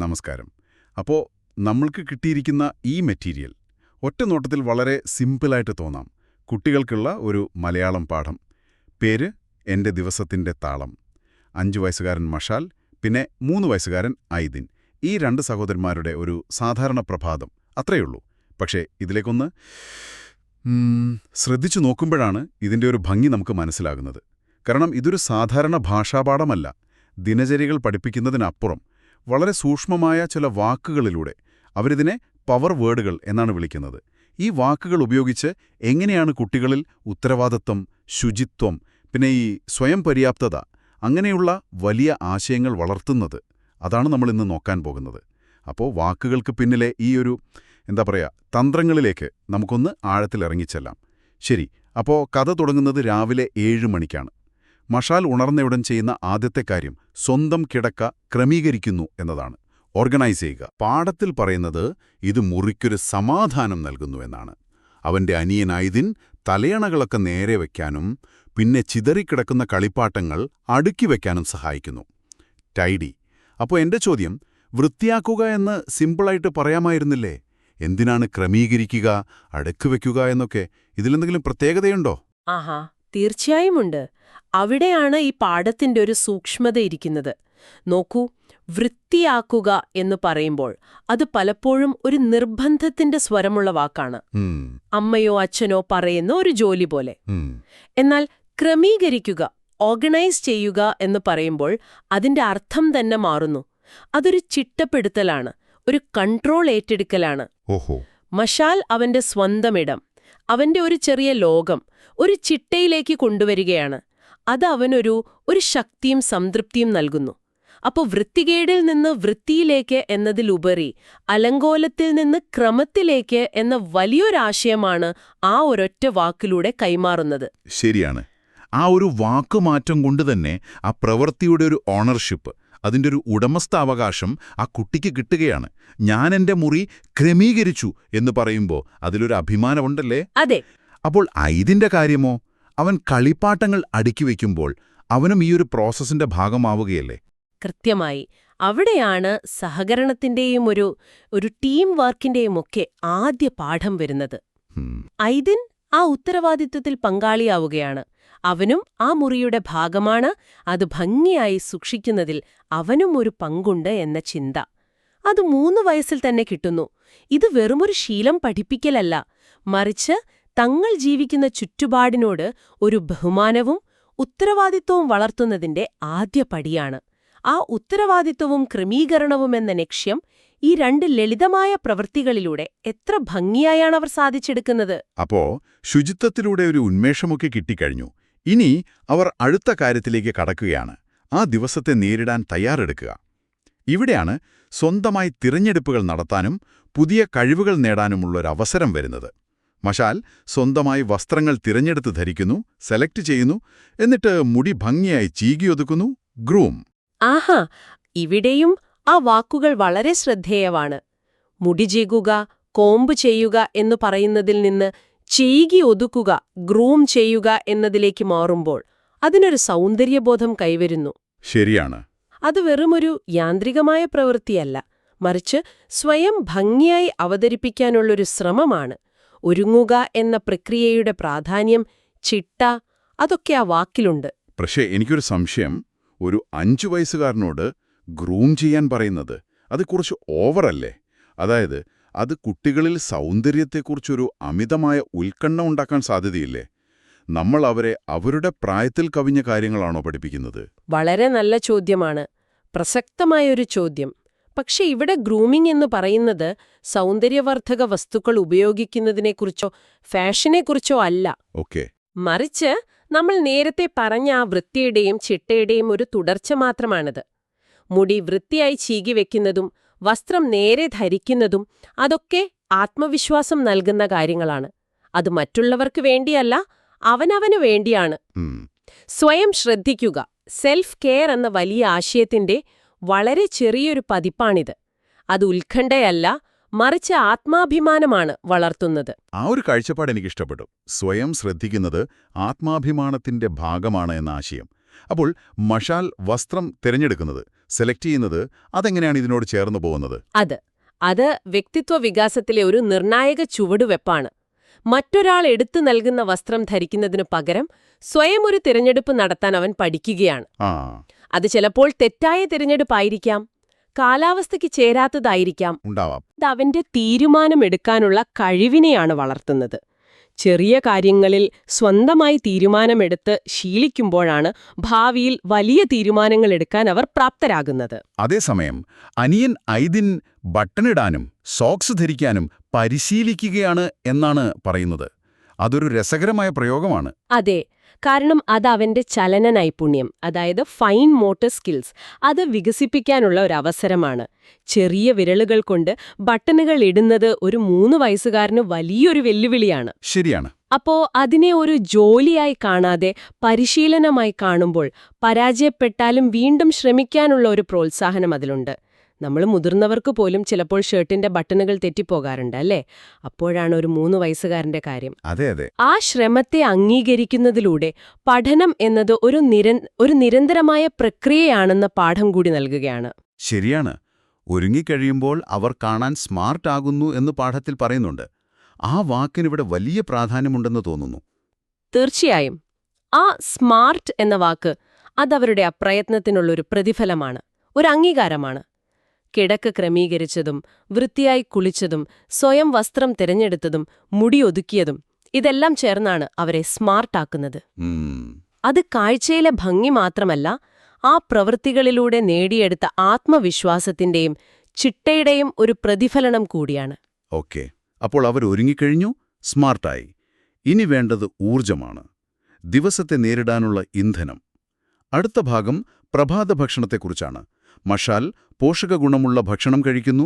നമസ്കാരം. അപ്പോൾ നമ്മൾക്ക് കിട്ടിയിരിക്കുന്ന ഈ മെറ്റീരിയൽ ഒറ്റ നോട്ടത്തിൽ വളരെ സിമ്പിളായിട്ട് തോന്നാം. കുട്ടികൾക്കുള്ള ഒരു മലയാളം പാഠം. പേര് എൻ്റെ ദിവസത്തിൻ്റെ താളം. 5 വയസ്സുകാരൻ മഷാൽ, പിന്നെ 3 വയസ്സുകാരൻ ഐദിൻ. ഈ 2 സഹോദരന്മാരുടെ ഒരു സാധാരണ പ്രഭാതം. അത്രയുള്ളൂ. പക്ഷേ ഇതിലേക്കൊന്ന് ശ്രദ്ധിച്ചു നോക്കുമ്പോഴാണ് ഇതിൻ്റെ ഒരു ഭംഗി നമുക്ക് മനസ്സിലാകുന്നത്. കാരണം ഇതൊരു സാധാരണ ഭാഷാപാഠമല്ല. ദിനചര്യകൾ പഠിപ്പിക്കുന്നതിനപ്പുറം വളരെ സൂക്ഷ്മമായ ചില വാക്കുകളിലൂടെ അവരിതിനെ പവർ വേർഡുകൾ എന്നാണ് വിളിക്കുന്നത്. ഈ വാക്കുകൾ ഉപയോഗിച്ച് എങ്ങനെയാണ് കുട്ടികളിൽ ഉത്തരവാദിത്വം, ശുചിത്വം, പിന്നെ ഈ സ്വയം പര്യാപ്തത അങ്ങനെയുള്ള വലിയ ആശയങ്ങൾ വളർത്തുന്നത്, അതാണ് നമ്മളിന്ന് നോക്കാൻ പോകുന്നത്. അപ്പോൾ വാക്കുകൾക്ക് പിന്നിലെ ഈ ഒരു തന്ത്രങ്ങളിലേക്ക് നമുക്കൊന്ന് ആഴത്തിലിറങ്ങിച്ചെല്ലാം. ശരി, അപ്പോൾ കഥ തുടങ്ങുന്നത് രാവിലെ 7 മണിക്കാണ്. മഷാൽ ഉണർന്നയുടൻ ചെയ്യുന്ന ആദ്യത്തെ കാര്യം സ്വന്തം കിടക്ക ക്രമീകരിക്കുന്നു എന്നതാണ്. ഓർഗനൈസ് ചെയ്യുക. പാഠത്തിൽ പറയുന്നത് ഇത് മുറിക്കൊരു സമാധാനം നൽകുന്നു എന്നാണ്. അവൻ്റെ അനിയൻ ഐദിൻ തലയണകളൊക്കെ നേരെ വയ്ക്കാനും പിന്നെ ചിതറിക്കിടക്കുന്ന കളിപ്പാട്ടങ്ങൾ അടുക്കി വയ്ക്കാനും സഹായിക്കുന്നു. ടൈഡി. അപ്പോൾ എൻ്റെ ചോദ്യം, വൃത്തിയാക്കുക എന്ന് സിമ്പിളായിട്ട് പറയാമായിരുന്നില്ലേ? എന്തിനാണ് ക്രമീകരിക്കുക, അടുക്കി വയ്ക്കുക എന്നൊക്കെ? ഇതിലെന്തെങ്കിലും പ്രത്യേകതയുണ്ടോ? ആഹാ, തീർച്ചയായുമുണ്ട്. അവിടെയാണ് ഈ പാഠത്തിന്റെ ഒരു സൂക്ഷ്മത ഇരിക്കുന്നത്. നോക്കൂ, വൃത്തിയാക്കുക എന്ന് പറയുമ്പോൾ അത് പലപ്പോഴും ഒരു നിർബന്ധത്തിന്റെ സ്വരമുള്ള വാക്കാണ്. അമ്മയോ അച്ഛനോ പറയുന്ന ഒരു ജോലി പോലെ. എന്നാൽ ക്രമീകരിക്കുക, ഓർഗനൈസ് ചെയ്യുക എന്ന് പറയുമ്പോൾ അതിന്റെ അർത്ഥം തന്നെ മാറുന്നു. അതൊരു ചിട്ടപ്പെടുത്തലാണ്, ഒരു കൺട്രോൾ ഏറ്റെടുക്കലാണ്. മഷാൽ അവന്റെ സ്വന്തം ഇടം, അവന്റെ ഒരു ചെറിയ ലോകം ഒരു ചിട്ടയിലേക്ക് കൊണ്ടുവരികയാണ്. അത് അവനൊരു ശക്തിയും സംതൃപ്തിയും നൽകുന്നു. അപ്പോൾ വൃത്തികേടിൽ നിന്ന് വൃത്തിയിലേക്ക് എന്നതിലുപരി അലങ്കോലത്തിൽ നിന്ന് ക്രമത്തിലേക്ക് എന്ന വലിയൊരാശയമാണ് ആ ഒരൊറ്റ വാക്കിലൂടെ കൈമാറുന്നത്. ശരിയാണ്. ആ ഒരു വാക്കുമാറ്റം കൊണ്ട് തന്നെ ആ പ്രവൃത്തിയുടെ ഒരു ഓണർഷിപ്പ്, അതിൻ്റെ ഒരു ഉടമസ്ഥാവകാശം ആ കുട്ടിക്ക് കിട്ടുകയാണ്. ഞാൻ എൻ്റെ മുറി ക്രമീകരിച്ചു എന്ന് പറയുമ്പോൾ അതിലൊരു അഭിമാനമുണ്ടല്ലേ? അതെ. അപ്പോൾ ഐദിൻ്റെ കാര്യമോ? അവൻ കളിപ്പാട്ടങ്ങൾ അടുക്കി വയ്ക്കുമ്പോൾ അവനും ഈ ഒരു പ്രോസസ്സിന്റെ ഭാഗമാവുകയല്ലേ? കൃത്യമായി. അവിടെയാണ് സഹകരണത്തിന്റെയും ഒരു ടീം വർക്കിന്റെയും ഒക്കെ ആദ്യ പാഠം വരുന്നത്. ഐദിൻ ആ ഉത്തരവാദിത്വത്തിൽ പങ്കാളിയാവുകയാണ്. അവനും ആ മുറിയുടെ ഭാഗമാണ്. അത് ഭംഗിയായി സൂക്ഷിക്കുന്നതിൽ അവനും ഒരു പങ്കുണ്ട് എന്ന ചിന്ത അത് 3 വയസ്സിൽ തന്നെ കിട്ടുന്നു. ഇത് വെറുമൊരു ശീലം പഠിപ്പിക്കലല്ല, മറിച്ച് തങ്ങൾ ജീവിക്കുന്ന ചുറ്റുപാടിനോട് ഒരു ബഹുമാനവും ഉത്തരവാദിത്വവും വളർത്തുന്നതിന്റെ ആദ്യ പടിയാണ്. ആ ഉത്തരവാദിത്വവും ക്രമീകരണവും എന്ന ലക്ഷ്യം ഈ 2 ലളിതമായ പ്രവൃത്തികളിലൂടെ എത്ര ഭംഗിയായാണ് അവർ സാധിച്ചെടുക്കുന്നത്. അപ്പോ ശുചിത്വത്തിലൂടെ ഒരു ഉന്മേഷമൊക്കെ കിട്ടിക്കഴിഞ്ഞു. ഇനി അവർ അടുത്ത കാര്യത്തിലേക്ക് കടക്കുകയാണ്. ആ ദിവസത്തെ നേരിടാൻ തയ്യാറെടുക്കുക. ഇവിടെയാണ് സ്വന്തമായി തിരഞ്ഞെടുപ്പുകൾ നടത്താനും പുതിയ കഴിവുകൾ നേടാനുമുള്ളൊരവസരം വരുന്നത്. മഷാൽ സ്വന്തമായി വസ്ത്രങ്ങൾ തിരഞ്ഞെടുത്ത് ധരിക്കുന്നു, സെലക്ട് ചെയ്യുന്നു, എന്നിട്ട് മുടി ഭംഗിയായി ചീകിയൊതുക്കുന്നു. ഗ്രൂം. ആഹാ, ഇവിടെയും ആ വാക്കുകൾ വളരെ ശ്രദ്ധേയമാണ്. മുടി ചീകുക, കോമ്പ് ചെയ്യുക എന്നു പറയുന്നതിൽ നിന്ന് ചീകി ഒതുക്കുക, ഗ്രൂം ചെയ്യുക എന്നതിലേക്ക് മാറുമ്പോൾ അതിനൊരു സൗന്ദര്യബോധം കൈവരുന്നു. ശരിയാണ്. അത് വെറുമൊരു യാന്ത്രികമായ പ്രവൃത്തിയല്ല, മറിച്ച് സ്വയം ഭംഗിയായി അവതരിപ്പിക്കാനുള്ളൊരു ശ്രമമാണ്. ഒരുങ്ങുക എന്ന പ്രക്രിയയുടെ പ്രാധാന്യം, ചിട്ട, അതൊക്കെ ആ വാക്കിലുണ്ട്. പക്ഷേ എനിക്കൊരു സംശയം, ഒരു 5 വയസ്സുകാരനോട് ഗ്രൂം ചെയ്യാൻ പറയുന്നത് അത് കുറച്ച് ഓവറല്ലേ? അതായത് അത് കുട്ടികളിൽ സൗന്ദര്യത്തെക്കുറിച്ചൊരു അമിതമായ ഉത്കണ്ഠ ഉണ്ടാക്കാൻ സാധ്യതയില്ലേ? നമ്മൾ അവരെ അവരുടെ പ്രായത്തിൽ കവിഞ്ഞ കാര്യങ്ങളാണോ പഠിപ്പിക്കുന്നത്? വളരെ നല്ല ചോദ്യമാണ്, പ്രസക്തമായൊരു ചോദ്യം. പക്ഷെ ഇവിടെ ഗ്രൂമിംഗ് എന്ന് പറയുന്നത് സൗന്ദര്യവർദ്ധക വസ്തുക്കൾ ഉപയോഗിക്കുന്നതിനെക്കുറിച്ചോ ഫാഷനെക്കുറിച്ചോ അല്ല. മറിച്ച് നമ്മൾ നേരത്തെ പറഞ്ഞ ആ വൃത്തിയുടെയും ചിട്ടയുടെയും ഒരു തുടർച്ച മാത്രമാണിത്. മുടി വൃത്തിയായി ചീകി വെക്കുന്നതും വസ്ത്രം നേരെ ധരിക്കുന്നതും അതൊക്കെ ആത്മവിശ്വാസം നൽകുന്ന കാര്യങ്ങളാണ്. അത് മറ്റുള്ളവർക്ക് വേണ്ടിയല്ല, അവനവന് വേണ്ടിയാണ്. സ്വയം ശ്രദ്ധിക്കുക, സെൽഫ് കെയർ എന്ന വലിയ ആശയത്തിന്റെ വളരെ ചെറിയൊരു പതിപ്പാണിത്. അത് ഉത്കണ്ഠയല്ല, മറിച്ച് ആത്മാഭിമാനമാണ് വളർത്തുന്നത്. ആ ഒരു കാഴ്ചപ്പാട് എനിക്കിഷ്ടപ്പെട്ടു. സ്വയം ശ്രദ്ധിക്കുന്നത് ആത്മാഭിമാനത്തിന്റെ ഭാഗമാണ് എന്ന ആശയം. അപ്പോൾ മഷാൽ വസ്ത്രം തിരഞ്ഞെടുക്കുന്നത് സെലക്ട് ചെയ്യുന്നത് അതെങ്ങനെയാണ് ഇതിനോട് ചേർന്ന് പോകുന്നത്? അത് വ്യക്തിത്വ വികാസത്തിലെ ഒരു നിർണായക ചുവടുവെപ്പാണ്. മറ്റൊരാൾ എടുത്തു നൽകുന്ന വസ്ത്രം ധരിക്കുന്നതിനു പകരം സ്വയം ഒരു തിരഞ്ഞെടുപ്പ് നടത്താൻ അവൻ പഠിക്കുകയാണ്. ആ അത് ചിലപ്പോൾ തെറ്റായ തിരഞ്ഞെടുപ്പായിരിക്കാം, കാലാവസ്ഥയ്ക്ക് ചേരാത്തതായിരിക്കാം. ഉണ്ടാവാം. ഇത് അവന്റെ തീരുമാനമെടുക്കാനുള്ള കഴിവിനെയാണ് വളർത്തുന്നത്. ചെറിയ കാര്യങ്ങളിൽ സ്വന്തമായി തീരുമാനമെടുത്ത് ശീലിക്കുമ്പോഴാണ് ഭാവിയിൽ വലിയ തീരുമാനങ്ങൾ എടുക്കാൻ അവർ പ്രാപ്തരാകുന്നത്. അതേസമയം അനിയൻ ഐദിൻ ബട്ടണിടാനും സോക്സ് ധരിക്കാനും പരിശീലിക്കുകയാണ് എന്നാണ് പറയുന്നത്. അതൊരു രസകരമായ പ്രയോഗമാണ്. അതെ, കാരണം അത് അവന്റെ ചലന നൈപുണ്യം, അതായത് ഫൈൻ മോട്ടോർ സ്കിൽസ്, അത് വികസിപ്പിക്കാനുള്ള ഒരു അവസരമാണ്. ചെറിയ വിരലുകൾ കൊണ്ട് ബട്ടണുകൾ ഇടുന്നത് ഒരു 3 വയസ്സുകാരന് വലിയൊരു വെല്ലുവിളിയാണ്. ശരിയാണ്. അപ്പോ അതിനെ ഒരു ജോലിയായി കാണാതെ പരിശീലനമായി കാണുമ്പോൾ പരാജയപ്പെട്ടാലും വീണ്ടും ശ്രമിക്കാനുള്ള ഒരു പ്രോത്സാഹനം അതിലുണ്ട്. നമ്മൾ മുതിർന്നവർക്ക് പോലും ചിലപ്പോൾ ഷർട്ടിന്റെ ബട്ടണുകൾ തെറ്റിപ്പോകാറുണ്ട്, അല്ലേ? അപ്പോഴാണ് ഒരു 3 വയസ്സുകാരന്റെ കാര്യം. അതെ അതെ. ആ ശ്രമത്തെ അംഗീകരിക്കുന്നതിലൂടെ പഠനം എന്നത് ഒരു നിരന്തരമായ പ്രക്രിയയാണെന്ന പാഠം കൂടി നൽകുകയാണ്. ശരിയാണ്. ഒരുങ്ങിക്കഴിയുമ്പോൾ അവർ കാണാൻ സ്മാർട്ട് ആകുന്നു എന്ന് പാഠത്തിൽ പറയുന്നുണ്ട്. ആ വാക്കിനിവിടെ വലിയ പ്രാധാന്യമുണ്ടെന്ന് തോന്നുന്നു. തീർച്ചയായും. ആ സ്മാർട്ട് എന്ന വാക്ക് അതവരുടെ അപ്രയത്നത്തിനുള്ളൊരു പ്രതിഫലമാണ്, ഒരു അംഗീകാരമാണ്. കിടക്ക് ക്രമീകരിച്ചതും വൃത്തിയായി കുളിച്ചതും സ്വയം വസ്ത്രം തിരഞ്ഞെടുത്തതും മുടി ഒതുക്കിയതും ഇതെല്ലാം ചേർന്നാണ് അവരെ സ്മാർട്ടാക്കുന്നത്. അത് കാഴ്ചയിലെ ഭംഗി മാത്രമല്ല, ആ പ്രവൃത്തികളിലൂടെ നേടിയെടുത്ത ആത്മവിശ്വാസത്തിന്റെയും ചിട്ടയുടെയും ഒരു പ്രതിഫലനം കൂടിയാണ്. ഓക്കെ, അപ്പോൾ അവർ ഒരുങ്ങിക്കഴിഞ്ഞു, സ്മാർട്ടായി. ഇനി വേണ്ടത് ഊർജമാണ്, ദിവസത്തെ നേരിടാനുള്ള ഇന്ധനം. അടുത്ത ഭാഗം പ്രഭാത ഭക്ഷണത്തെക്കുറിച്ചാണ്. മഷാൽ പോഷകഗുണമുള്ള ഭക്ഷണം കഴിക്കുന്നു,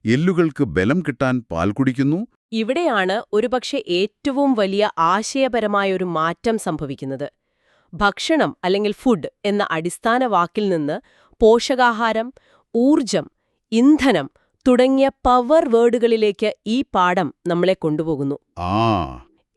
എല്ലുകൾക്ക് ബലം കിട്ടാൻ പാൽ കുടിക്കുന്നു. ഇവിടെയാണ് ഒരുപക്ഷെ ഏറ്റവും വലിയ ആശയപരമായൊരു മാറ്റം സംഭവിക്കുന്നത്. ഭക്ഷണം അല്ലെങ്കിൽ ഫുഡ് എന്ന അടിസ്ഥാന വാക്കിൽ നിന്ന് പോഷകാഹാരം, ഊർജം, ഇന്ധനം തുടങ്ങിയ പവർ വേർഡുകളിലേക്ക് ഈ പാഠം നമ്മളെ കൊണ്ടുപോകുന്നു.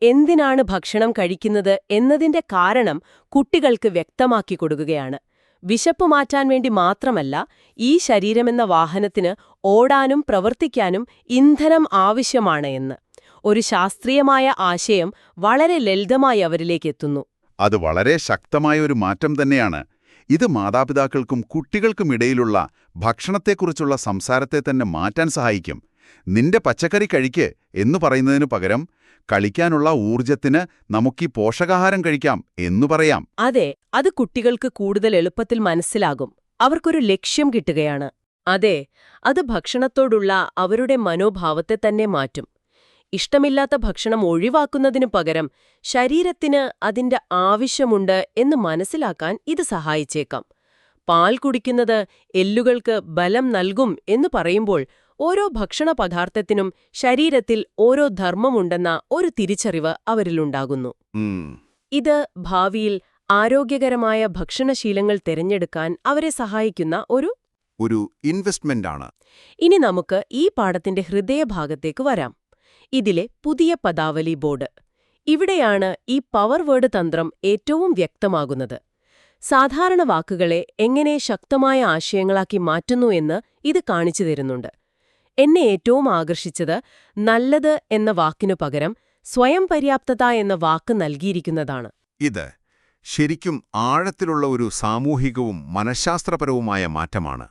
എന്തിനാണ് ഭക്ഷണം കഴിക്കുന്നത് എന്നതിന്റെ കാരണം കുട്ടികൾക്ക് വ്യക്തമാക്കി കൊടുക്കുകയാണ്. വിശപ്പ് മാറ്റാൻ വേണ്ടി മാത്രമല്ല, ഈ ശരീരമെന്ന വാഹനത്തിന് ഓടാനും പ്രവർത്തിക്കാനും ഇന്ധനം ആവശ്യമാണ് എന്ന്. ഒരു ശാസ്ത്രീയമായ ആശയം വളരെ ലളിതമായി അവരിലേക്ക് എത്തുന്നു. അത് വളരെ ശക്തമായ ഒരു മാറ്റം തന്നെയാണ്. ഇത് മാതാപിതാക്കൾക്കും കുട്ടികൾക്കുമിടയിലുള്ള ഭക്ഷണത്തെക്കുറിച്ചുള്ള സംസാരത്തെ തന്നെ മാറ്റാൻ സഹായിക്കും. നിന്റെ പച്ചക്കറി കഴിക്ക് എന്നു പറയുന്നതിനു പകരം കളിക്കാനുള്ള ഊർജത്തിന് നമുക്കീ പോഷകാഹാരം കഴിക്കാം എന്നു പറയാം. അതെ, അത് കുട്ടികൾക്ക് കൂടുതൽ എളുപ്പത്തിൽ മനസ്സിലാകും. അവർക്കൊരു ലക്ഷ്യം കിട്ടുകയാണ്. അതെ, അത് ഭക്ഷണത്തോടുള്ള അവരുടെ മനോഭാവത്തെ തന്നെ മാറ്റും. ഇഷ്ടമില്ലാത്ത ഭക്ഷണം ഒഴിവാക്കുന്നതിനു പകരം ശരീരത്തിന് അതിന്റെ ആവശ്യമുണ്ട് എന്ന് മനസ്സിലാക്കാൻ ഇത് സഹായിച്ചേക്കാം. പാൽ കുടിക്കുന്നത് എല്ലുകൾക്ക് ബലം നൽകും എന്ന് പറയുമ്പോൾ ഓരോ ഭക്ഷണ പദാർത്ഥത്തിനും ശരീരത്തിൽ ഓരോ ധർമ്മമുണ്ടെന്ന ഒരു തിരിച്ചറിവ് അവരിലുണ്ടാകുന്നു. ഇത് ഭാവിയിൽ ആരോഗ്യകരമായ ഭക്ഷണശീലങ്ങൾ തിരഞ്ഞെടുക്കാൻ അവരെ സഹായിക്കുന്ന ഒരു ഇൻവെസ്റ്റ്മെന്റാണ്. ഇനി നമുക്ക് ഈ പാഠത്തിന്റെ ഹൃദയഭാഗത്തേക്ക് വരാം. ഇതിലെ പുതിയ പദാവലി ബോർഡ്. ഇവിടെയാണ് ഈ പവർ വേർഡ് തന്ത്രം ഏറ്റവും വ്യക്തമാകുന്നത്. സാധാരണ വാക്കുകളെ എങ്ങനെ ശക്തമായ ആശയങ്ങളാക്കി മാറ്റുന്നു എന്ന് ഇത് കാണിച്ചു തരുന്നുണ്ട്. എന്നെ ഏറ്റവും ആകർഷിച്ചത് നല്ലത് എന്ന വാക്കിനു പകരം സ്വയം പര്യാപ്തത എന്ന വാക്ക് നൽകിയിരിക്കുന്നതാണ്. ഇത് ശരിക്കും ആഴത്തിലുള്ള ഒരു സാമൂഹികവും മനഃശാസ്ത്രപരവുമായ മാറ്റമാണ്.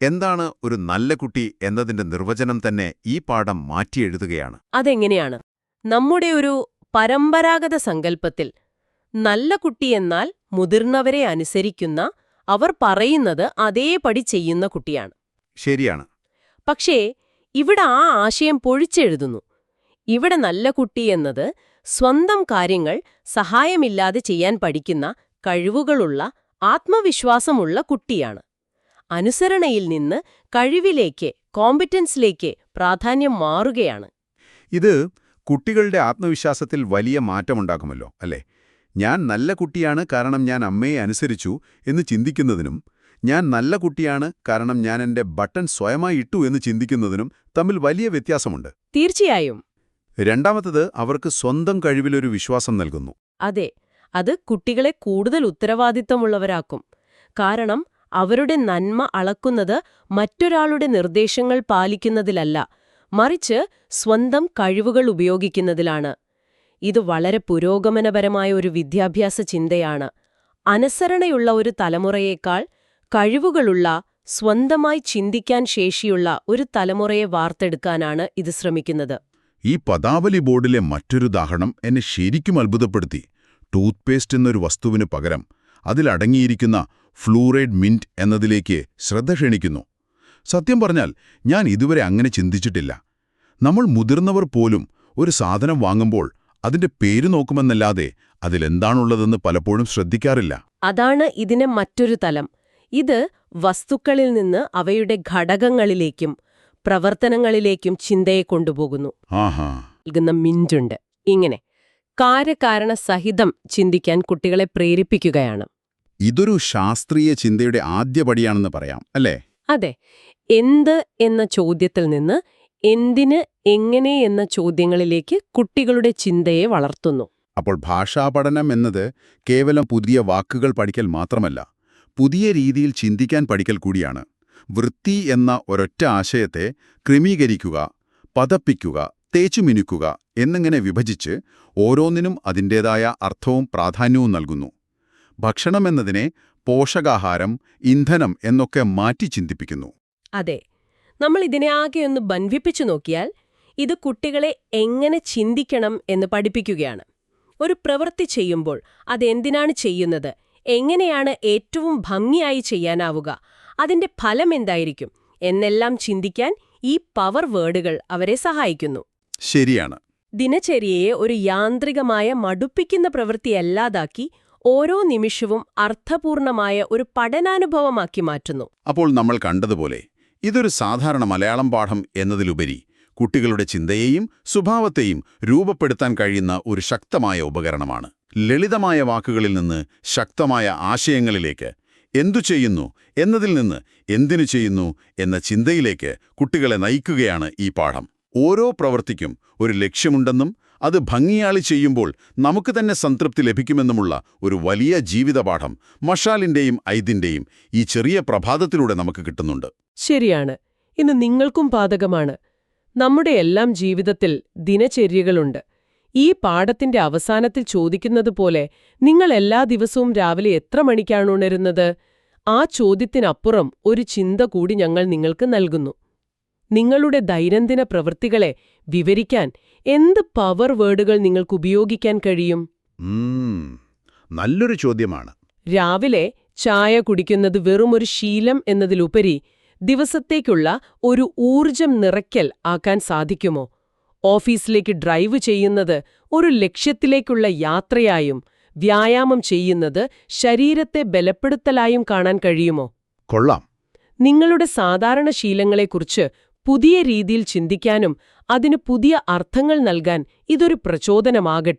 എന്താണ് ഒരു നല്ല കുട്ടി എന്നതിന്റെ നിർവചനം തന്നെ ഈ പാഠം മാറ്റിയെഴുതുകയാണ്. അതെങ്ങനെയാണ്? നമ്മുടെ ഒരു പരമ്പരാഗത സങ്കല്പത്തിൽ നല്ല കുട്ടിയെന്നാൽ മുതിർന്നവരെ അനുസരിക്കുന്ന, അവർ പറയുന്നത് അതേപടി ചെയ്യുന്ന കുട്ടിയാണ്. ശരിയാണ്. പക്ഷേ ഇവിടെ ആ ആശയം പൊഴിച്ചെഴുതുന്നു. ഇവിടെ നല്ല കുട്ടി എന്നത് സ്വന്തം കാര്യങ്ങൾ സഹായമില്ലാതെ ചെയ്യാൻ പഠിക്കുന്ന, കഴിവുകളുള്ള, ആത്മവിശ്വാസമുള്ള കുട്ടിയാണ്. അനുസരണയിൽ നിന്ന് കഴിവിലേക്ക്, കോമ്പറ്റൻസിലേക്ക് പ്രാധാന്യം മാറുകയാണ്. ഇത് കുട്ടികളുടെ ആത്മവിശ്വാസത്തിൽ വലിയ മാറ്റമുണ്ടാക്കുമല്ലോ, അല്ലേ? ഞാൻ നല്ല കുട്ടിയാണ് കാരണം ഞാൻ അമ്മയെ അനുസരിച്ചു എന്ന് ചിന്തിക്കുന്നതിനും ഞാൻ നല്ല കുട്ടിയാണ് കാരണം ഞാൻ എൻ്റെ ബട്ടൺ സ്വയമായി ഇട്ടു എന്ന് ചിന്തിക്കുന്നതിനും തമ്മിൽ വലിയ വ്യത്യാസമുണ്ട്. തീർച്ചയായും. രണ്ടാമത്തത്, അവർക്ക് സ്വന്തം കഴിവിലൊരു വിശ്വാസം നൽകുന്നു. അതെ, അത് കുട്ടികളെ കൂടുതൽ ഉത്തരവാദിത്തമുള്ളവരാക്കും. കാരണം അവരുടെ നന്മ അളക്കുന്നത് മറ്റൊരാളുടെ നിർദ്ദേശങ്ങൾ പാലിക്കുന്നതിലല്ല, മറിച്ച് സ്വന്തം കഴിവുകൾ ഉപയോഗിക്കുന്നതിലാണ്. ഇത് വളരെ പുരോഗമനപരമായ ഒരു വിദ്യാഭ്യാസ ചിന്തയാണ്. അനുസരണയുള്ള ഒരു തലമുറയേക്കാൾ കഴിവുകളുള്ള, സ്വന്തമായി ചിന്തിക്കാൻ ശേഷിയുള്ള ഒരു തലമുറയെ വാർത്തെടുക്കാനാണ് ഇത് ശ്രമിക്കുന്നത്. ഈ പദാവലി ബോർഡിലെ മറ്റൊരുദാഹരണം എന്നെ ശരിക്കും അത്ഭുതപ്പെടുത്തി. ടൂത്ത്പേസ്റ്റ് എന്നൊരു വസ്തുവിന് പകരം അതിലടങ്ങിയിരിക്കുന്ന ഫ്ലൂറൈഡ് മിന്റ് എന്നതിലേക്ക് ശ്രദ്ധ ക്ഷണിക്കുന്നു. സത്യം പറഞ്ഞാൽ ഞാൻ ഇതുവരെ അങ്ങനെ ചിന്തിച്ചിട്ടില്ല. നമ്മൾ മുതിർന്നവർ പോലും ഒരു സാധനം വാങ്ങുമ്പോൾ അതിന്റെ പേര് നോക്കുമെന്നല്ലാതെ അതിലെന്താണുള്ളതെന്ന് പലപ്പോഴും ശ്രദ്ധിക്കാറില്ല. അതാണ് ഇതിന് മറ്റൊരു തലം. ഇത് വസ്തുക്കളിൽ നിന്ന് അവയുടെ ഘടകങ്ങളിലേക്കും പ്രവർത്തനങ്ങളിലേക്കും ചിന്തയെ കൊണ്ടുപോകുന്നു. ആഹാ, നൽകുന്ന മിന്റുണ്ട്. ഇങ്ങനെ കാര്യകാരണ സഹിതം ചിന്തിക്കാൻ കുട്ടികളെ പ്രേരിപ്പിക്കുകയാണ്. ഇതൊരു ശാസ്ത്രീയ ചിന്തയുടെ ആദ്യപടിയാണെന്ന് പറയാം, അല്ലേ? അതെ, എന്ത് എന്ന ചോദ്യത്തിൽ നിന്ന് എന്തിന്, എങ്ങനെ എന്ന ചോദ്യങ്ങളിലേക്ക് കുട്ടികളുടെ ചിന്തയെ വളർത്തുന്നു. അപ്പോൾ ഭാഷാപഠനം എന്നത് കേവലം പുതിയ വാക്കുകൾ പഠിക്കൽ മാത്രമല്ല, പുതിയ രീതിയിൽ ചിന്തിക്കാൻ പഠിക്കൽ കൂടിയാണ്. വൃത്തി എന്ന ഒരൊറ്റ ആശയത്തെ ക്രമീകരിക്കുക, പദപ്പിക്കുക, തേച്ചുമിനുക്കുക എന്നിങ്ങനെ വിഭജിച്ച് ഓരോന്നിനും അതിൻ്റേതായ അർത്ഥവും പ്രാധാന്യവും നൽകുന്നു. ഭക്ഷണമെന്നതിനെ പോഷകാഹാരം, ഇന്ധനം എന്നൊക്കെ മാറ്റി ചിന്തിപ്പിക്കുന്നു. അതെ, നമ്മൾ ഇതിനെ ആകെയൊന്ന് ബന്ധിപ്പിച്ചു നോക്കിയാൽ ഇത് കുട്ടികളെ എങ്ങനെ ചിന്തിക്കണം എന്ന് പഠിപ്പിക്കുകയാണ്. ഒരു പ്രവൃത്തി ചെയ്യുമ്പോൾ അതെന്തിനാണ് ചെയ്യുന്നത്, എങ്ങനെയാണ് ഏറ്റവും ഭംഗിയായി ചെയ്യാനാവുക, അതിന്റെ ഫലം എന്തായിരിക്കും എന്നെല്ലാം ചിന്തിക്കാൻ ഈ പവർ വേർഡുകൾ അവരെ സഹായിക്കുന്നു. ശരിയാണ്. ദിനചര്യയെ ഒരു യാന്ത്രികമായ മടുപ്പിക്കുന്ന പ്രവൃത്തിയല്ലാതാക്കി ഓരോ നിമിഷവും അർത്ഥപൂർണമായ ഒരു പഠനാനുഭവമാക്കി മാറ്റുന്നു. അപ്പോൾ നമ്മൾ കണ്ടതുപോലെ ഇതൊരു സാധാരണ മലയാളം പാഠം എന്നതിലുപരി കുട്ടികളുടെ ചിന്തയെയും സ്വഭാവത്തെയും രൂപപ്പെടുത്താൻ കഴിയുന്ന ഒരു ശക്തമായ ഉപകരണമാണ്. ലളിതമായ വാക്കുകളിൽ നിന്ന് ശക്തമായ ആശയങ്ങളിലേക്ക്, എന്തു ചെയ്യുന്നു എന്നതിൽ നിന്ന് എന്തിനു ചെയ്യുന്നു എന്ന ചിന്തയിലേക്ക് കുട്ടികളെ നയിക്കുകയാണ് ഈ പാഠം. ഓരോ പ്രവൃത്തിക്കും ഒരു ലക്ഷ്യമുണ്ടെന്നും അത് ഭംഗിയാളി ചെയ്യുമ്പോൾ നമുക്ക് തന്നെ സംതൃപ്തി ലഭിക്കുമെന്നുമുള്ള ഒരു വലിയ ജീവിതപാഠം മഷാലിന്റെയും ഐദിന്റെയും ഈ ചെറിയ പ്രഭാതത്തിലൂടെ നമുക്ക് കിട്ടുന്നുണ്ട്. ശരിയാണ്. ഇന്ന് നിങ്ങൾക്കും ബാധകമാണ്. നമ്മുടെ എല്ലാം ജീവിതത്തിൽ ദിനചര്യകളുണ്ട്. ഈ പാഠത്തിന്റെ അവസാനത്തിൽ ചോദിക്കുന്നത് പോലെ നിങ്ങൾ എല്ലാ ദിവസവും രാവിലെ എത്ര മണിക്കാണ് ഉണരുന്നത്? ആ ചോദ്യത്തിനപ്പുറം ഒരു ചിന്ത കൂടി ഞങ്ങൾ നിങ്ങൾക്ക് നൽകുന്നു. നിങ്ങളുടെ ദൈനംദിന പ്രവൃത്തികളെ വിവരിക്കാൻ എന്ത് പവർ വേർഡുകൾ നിങ്ങൾക്ക് ഉപയോഗിക്കാൻ കഴിയും? നല്ലൊരു ചോദ്യമാണ്. രാവിലെ ചായ കുടിക്കുന്നത് വെറുമൊരു ശീലം എന്നതിലുപരി ദിവസത്തേക്കുള്ള ഒരു ഊർജം നിറയ്ക്കൽ ആക്കാൻ സാധിക്കുമോ? ഓഫീസിലേക്ക് ഡ്രൈവ് ചെയ്യുന്നത് ഒരു ലക്ഷ്യത്തിലേക്കുള്ള യാത്രയായും വ്യായാമം ചെയ്യുന്നത് ശരീരത്തെ ബലപ്പെടുത്തലായും കാണാൻ കഴിയുമോ? കൊള്ളാം. നിങ്ങളുടെ സാധാരണ ശീലങ്ങളെക്കുറിച്ച് പുതിയ രീതിയിൽ ചിന്തിക്കാനും അതിന് പുതിയ അർത്ഥങ്ങൾ നൽകാൻ ഇതൊരു പ്രചോദനമാകട്ടെ.